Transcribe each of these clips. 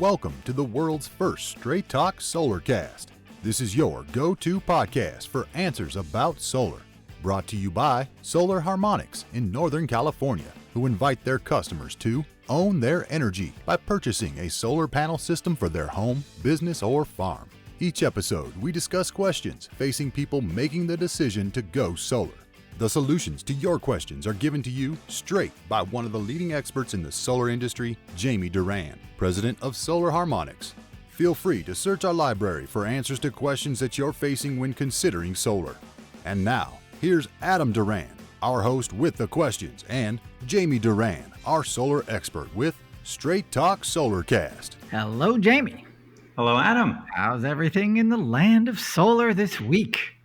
Welcome to the world's first straight talk Solarcast. This is your go-to podcast for answers about solar. Brought to you by Solar Harmonics in Northern California, who invite their customers to own their energy by purchasing a solar panel system for their home, business, or farm. Each episode, we discuss questions facing people making the decision to go solar. The solutions to your questions are given to you straight by one of the leading experts in the solar industry, Jamie Duran, president of Solar Harmonics. Feel free to search our library for answers to questions that you're facing when considering solar. And now, here's Adam Duran, our host with the questions, and Jamie Duran, our solar expert with Straight Talk Solarcast. Hello, Jamie. Hello, Adam. How's everything in the land of solar this week?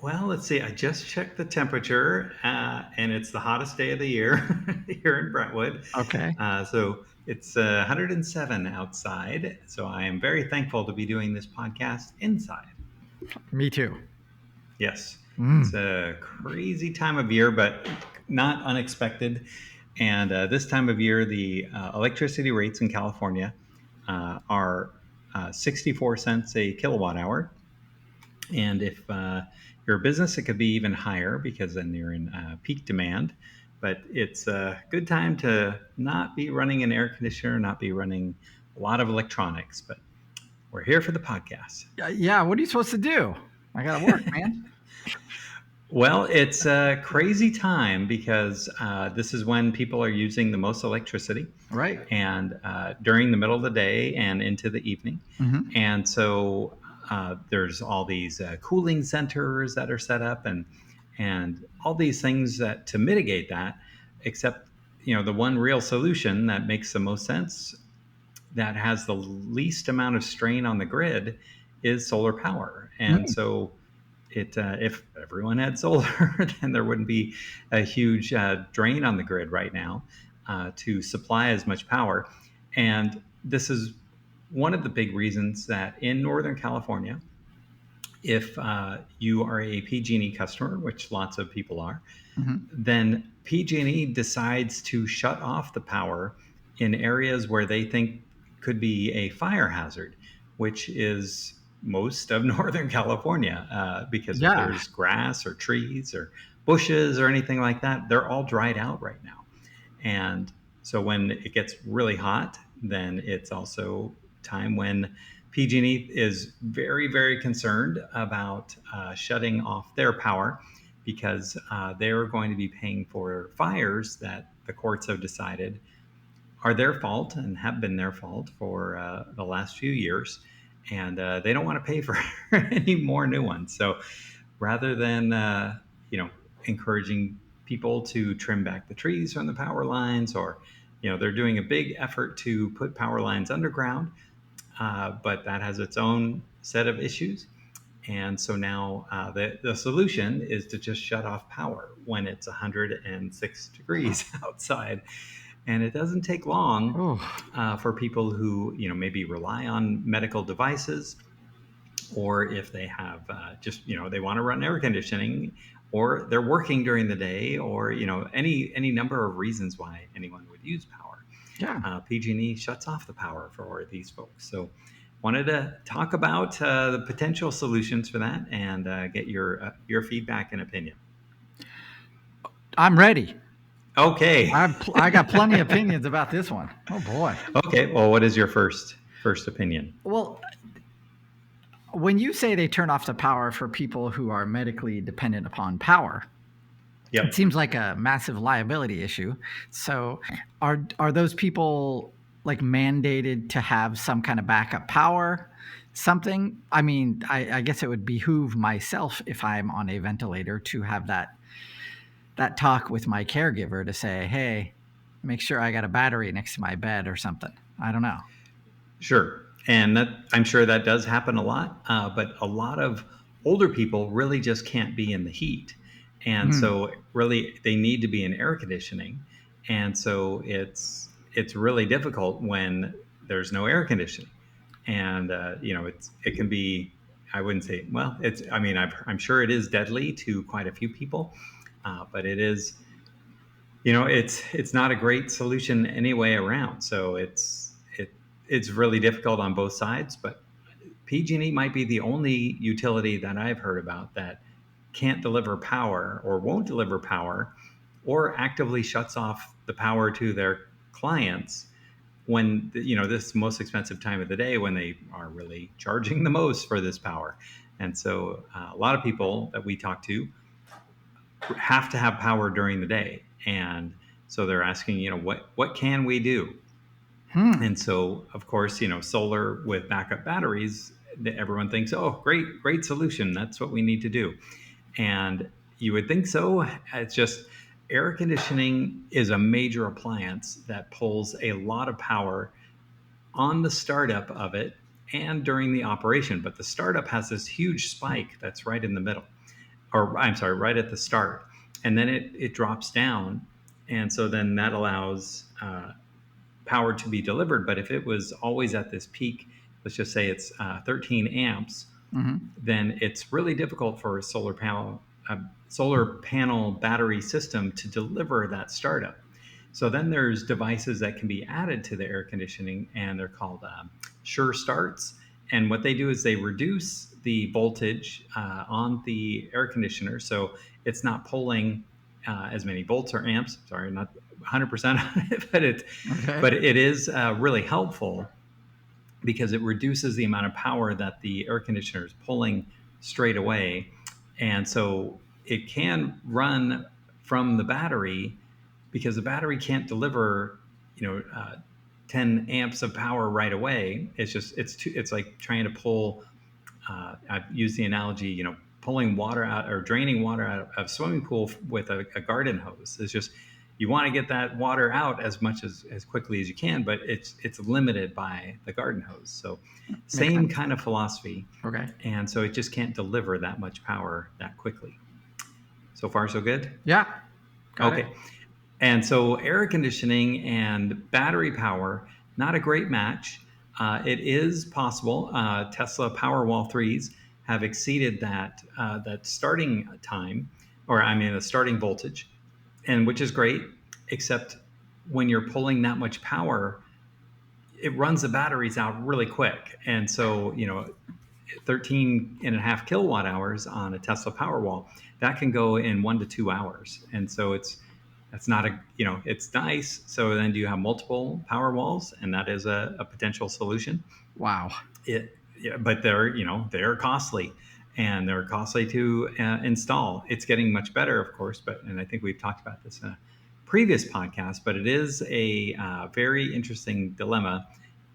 Well, let's see. I just checked the temperature, and it's the hottest day of the year here in Brentwood. Okay. So it's 107 outside. So I am very thankful to be doing this podcast inside. Me too. Yes. It's a crazy time of year, but not unexpected. And this time of year, the electricity rates in California are 64 cents a kilowatt hour. And if you're a business, it could be even higher because then you're in peak demand. But it's a good time to not be running an air conditioner, not be running a lot of electronics. But we're here for the podcast. Yeah, what are you supposed to do? I got to work, man. Well, it's a crazy time because this is when people are using the most electricity. Right. And during the middle of the day and into the evening. Mm-hmm. And so there's all these cooling centers that are set up and all these things that to mitigate that, except, the one real solution that makes the most sense, that has the least amount of strain on the grid, is solar power. And so if everyone had solar, then there wouldn't be a huge drain on the grid right now to supply as much power. And this is one of the big reasons that in Northern California, if you are a PG&E customer, which lots of people are, then PG&E decides to shut off the power in areas where they think could be a fire hazard, which is most of Northern California, because if there's grass or trees or bushes or anything like that, they're all dried out right now. And so when it gets really hot, then it's also time when PG&E is very, very concerned about shutting off their power because they're going to be paying for fires that the courts have decided are their fault and have been their fault for the last few years. And they don't want to pay for any more new ones. So rather than, encouraging people to trim back the trees from the power lines, or, they're doing a big effort to put power lines underground, but that has its own set of issues. And so now the solution is to just shut off power when it's 106 degrees outside. And it doesn't take long for people who, maybe rely on medical devices, or if they have they want to run air conditioning, or they're working during the day, or, any number of reasons why anyone would use power. Yeah. PG&E shuts off the power for these folks. So wanted to talk about the potential solutions for that and get your feedback and opinion. I'm ready. Okay. I got plenty of opinions about this one. Oh, boy. Okay. Well, what is your first opinion? Well, when you say they turn off the power for people who are medically dependent upon power, it seems like a massive liability issue. So are those people like mandated to have some kind of backup power, something? I mean, I guess it would behoove myself if I'm on a ventilator to have that talk with my caregiver to say, hey, make sure I got a battery next to my bed or something. I don't know. Sure. And I'm sure that does happen a lot. But a lot of older people really just can't be in the heat. And so really they need to be in air conditioning. And so it's really difficult when there's no air conditioning. And, it can be, I wouldn't say, well, I'm sure it is deadly to quite a few people. But it is, it's not a great solution any way around. So it's really difficult on both sides, but PG&E might be the only utility that I've heard about that can't deliver power or won't deliver power or actively shuts off the power to their clients when, this most expensive time of the day when they are really charging the most for this power. And so a lot of people that we talk to have to have power during the day. And so they're asking, what can we do? And so, of course, solar with backup batteries, everyone thinks, oh, great solution. That's what we need to do. And you would think so. It's just air conditioning is a major appliance that pulls a lot of power on the startup of it and during the operation. But the startup has this huge spike that's right in the middle, or I'm sorry, right at the start. And then it drops down. And so then that allows power to be delivered. But if it was always at this peak, let's just say it's 13 amps, then it's really difficult for a solar panel battery system to deliver that startup. So then there's devices that can be added to the air conditioning, and they're called sure starts. And what they do is they reduce the voltage on the air conditioner, so it's not pulling as many volts or amps. Sorry, not 100% on it, but it is really helpful because it reduces the amount of power that the air conditioner is pulling straight away. And so it can run from the battery because the battery can't deliver, 10 amps of power right away. It's like trying to pull, I've used the analogy, pulling water out or draining water out of a swimming pool with a garden hose. It's just, you want to get that water out as much as quickly as you can, but it's limited by the garden hose. So same kind of philosophy. Okay. And so it just can't deliver that much power that quickly. So far, so good? Yeah. Got it. And so air conditioning and battery power, not a great match. It is possible. Tesla Powerwall 3s have exceeded that starting time, the starting voltage, and which is great, except when you're pulling that much power, it runs the batteries out really quick. And so, 13 and a half kilowatt hours on a Tesla Powerwall, that can go in 1 to 2 hours. And so that's not it's nice. So then do you have multiple Powerwalls? And that is a potential solution. Wow. But they're costly. And they're costly to install. It's getting much better, of course, and I think we've talked about this in a previous podcast, but it is a very interesting dilemma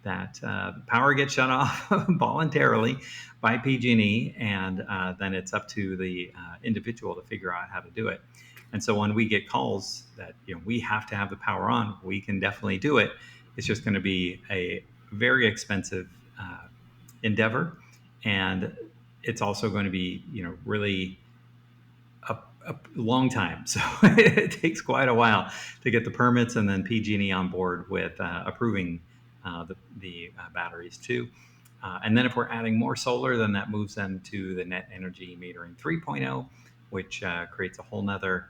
that power gets shut off voluntarily by PG&E, and then it's up to the individual to figure out how to do it. And so when we get calls that we have to have the power on, we can definitely do it. It's just going to be a very expensive endeavor, and it's also going to be, really a long time. So it takes quite a while to get the permits and then PG&E on board with approving the batteries too. And then if we're adding more solar, then that moves them to the net energy metering 3.0, which creates a whole nother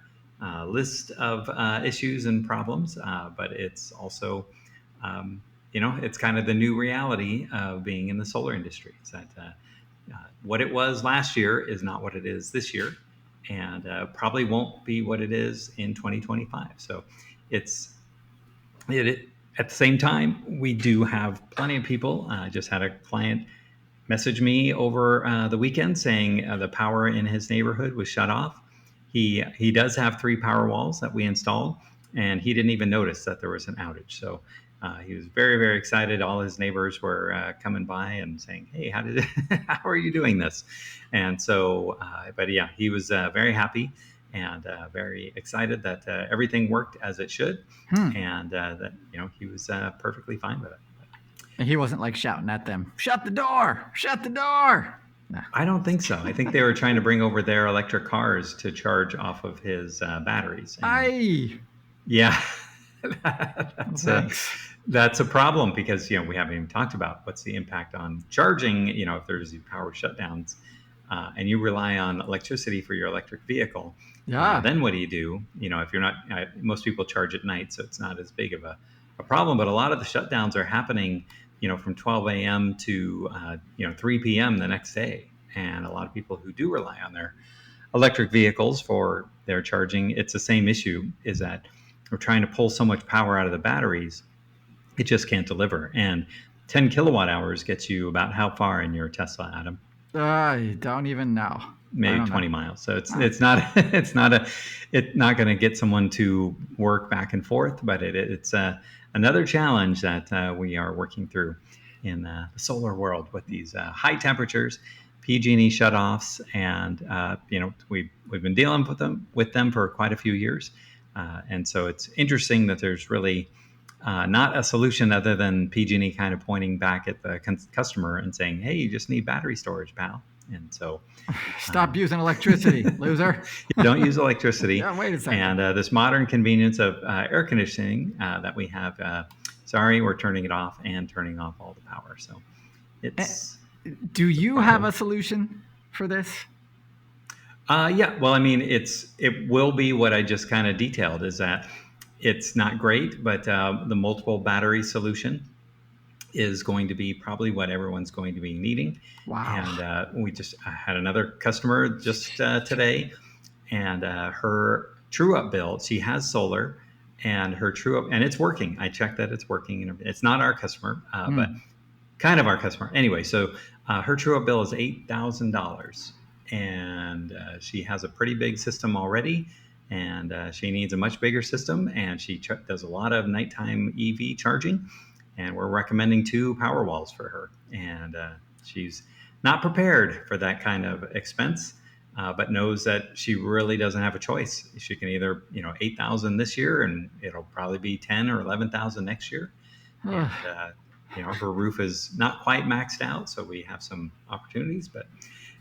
list of issues and problems. But it's also, it's kind of the new reality of being in the solar industry. Is that what it was last year is not what it is this year, and probably won't be what it is in 2025. So at the same time, we do have plenty of people. I just had a client message me over the weekend saying the power in his neighborhood was shut off. He does have 3 Powerwalls that we installed, and he didn't even notice that there was an outage. So he was very, very excited. All his neighbors were coming by and saying, "Hey, how are you doing this?" And so, but yeah, he was very happy and very excited that everything worked as it should, and that he was perfectly fine with it. And he wasn't like shouting at them, "Shut the door! Shut the door!" No. I don't think so. I think they were trying to bring over their electric cars to charge off of his batteries. And, yeah. That's a problem because we haven't even talked about what's the impact on charging. If there's power shutdowns and you rely on electricity for your electric vehicle, then what do you do? If you're not, most people charge at night, so it's not as big of a problem. But a lot of the shutdowns are happening from 12 a.m. to 3 p.m. the next day. And a lot of people who do rely on their electric vehicles for their charging, it's the same issue, is that we're trying to pull so much power out of the batteries, it just can't deliver. And 10 kilowatt hours gets you about how far in your Tesla, Adam? You don't even know. Maybe 20 miles. So it's not going to get someone to work back and forth, but it's another challenge that we are working through in the solar world with these high temperatures, PG&E shutoffs, and we've been dealing with them for quite a few years, and so it's interesting that there's really not a solution other than PG&E kind of pointing back at the customer and saying, "Hey, you just need battery storage, pal." And so, stop using electricity, loser. Don't use electricity. Yeah, wait a second. And this modern convenience of air conditioning that we have. Sorry, we're turning it off and turning off all the power. So it's. Do you have a solution for this? Yeah. Well, I mean, it will be what I just kind of detailed, is that it's not great, but the multiple battery solution is going to be probably what everyone's going to be needing. Wow. And we just had another customer just today, and her true-up bill, she has solar, and her true-up, and it's working. I checked that it's working. And it's not our customer, but kind of our customer. Anyway, so her true-up bill is $8,000, and she has a pretty big system already, and she needs a much bigger system, and she does a lot of nighttime EV charging, and we're recommending 2 power walls for her. And she's not prepared for that kind of expense, but knows that she really doesn't have a choice. She can either, $8,000 this year, and it'll probably be $10,000 or $11,000 next year. And, her roof is not quite maxed out, so we have some opportunities, but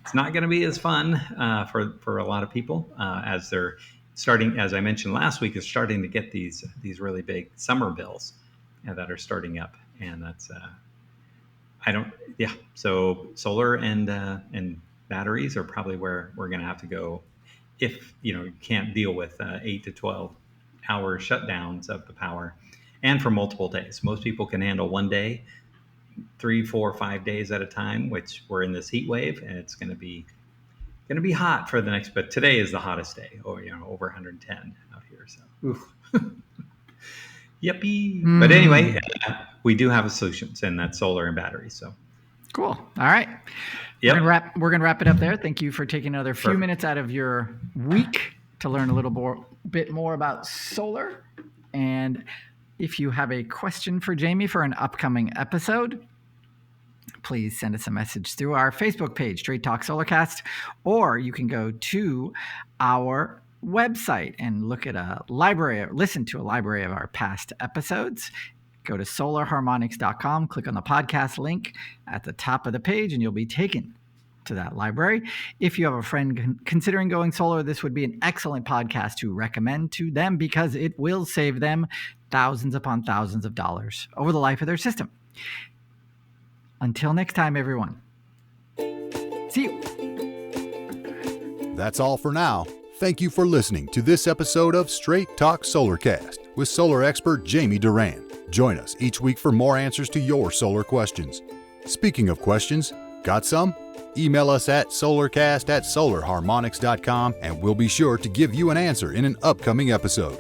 it's not going to be as fun for a lot of people as they're starting, as I mentioned last week, is starting to get these really big summer bills that are starting up. And that's, so solar and batteries are probably where we're going to have to go if, you can't deal with 8 to 12 hour shutdowns of the power, and for multiple days. Most people can handle one day, 3, 4, 5 days at a time, which we're in this heat wave, and it's going to be hot for the next, but today is the hottest day, or over 110 out here. So, yippee! But anyway, we do have solutions, and that's solar and batteries. So, cool. All right. Yep. We're gonna wrap it up there. Thank you for taking another few minutes out of your week to learn a little bit more about solar. And if you have a question for Jamie for an upcoming episode, please send us a message through our Facebook page, Straight Talk Solarcast, or you can go to our website and look at listen to a library of our past episodes. Go to solarharmonics.com, click on the podcast link at the top of the page, and you'll be taken to that library. If you have a friend considering going solar, this would be an excellent podcast to recommend to them, because it will save them thousands upon thousands of dollars over the life of their system. Until next time, everyone. See you. That's all for now. Thank you for listening to this episode of Straight Talk Solarcast with solar expert Jamie Duran. Join us each week for more answers to your solar questions. Speaking of questions, got some? Email us at solarcast@solarharmonics.com, and we'll be sure to give you an answer in an upcoming episode.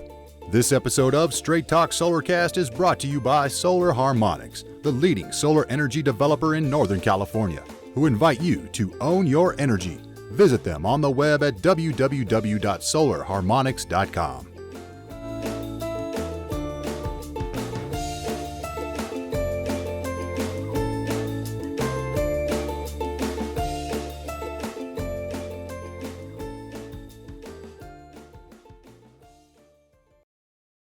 This episode of Straight Talk Solarcast is brought to you by Solar Harmonics, the leading solar energy developer in Northern California, who invite you to own your energy. Visit them on the web at www.solarharmonics.com.